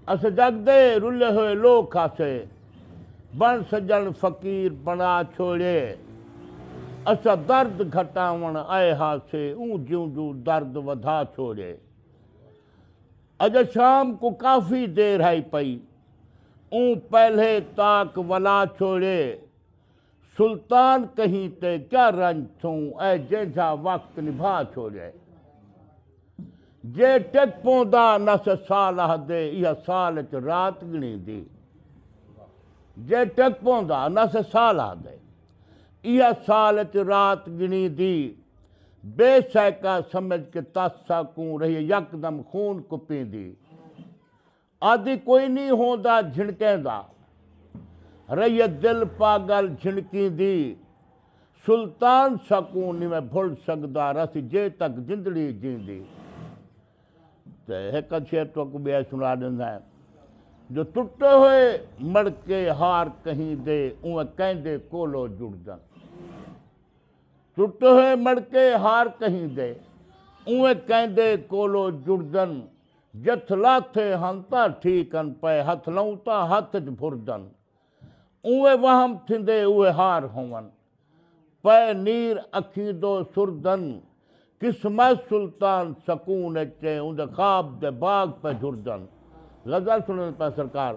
अस जगदे रुले हुए लोग खासे बण सजन फ़कीर बना छोड़े अस दर्द घटावण आए हासे ऊं ज्यूं ज्यूं दर्द वधा छोड़े अज शाम को काफ़ी देर आई पई ऊं पहले ताक वला छोड़े सुल्तान कहीं ते क्या रंज थूं ऐं जंहिंजा वक़्त निभा छोड़े जे टेक पौंदा नस साल हदे इहा साल च रात गिणींदी जे टेक पौंदा नस साल हदे इहा साल च रात गिणींदी बेसैका समझ के तासाकूं रही यकदम खून कुपींदी आदि कोई नहीं होंदा झिणकेंदा रही दिल पागल झिणकींदी सुल्तान सकून में भुल सकदा रस जे तक जिंदड़ी जींदी तो एक शेर तो ॿिया सुना ॾींदा आहिनि जो टुटे हुए मड़के हार कहीं दे उहे कंहिंदे कोलो जुड़जनि टुटे हुए मड़के हार कहीं दे उहे कंहिंदे कोलो जुड़जनि जथ लाथे हंता ठीकनि पए हथ लऊं था हथ च भुरजनि उहे वहम थींदे उहे हार हुअनि पए नीर अखींदो सुरदनि किस्मत सुल्तान सकून अचे उन ख्वाब दे बाग पे झुरजन गज़ल सुननि पिया सरकार।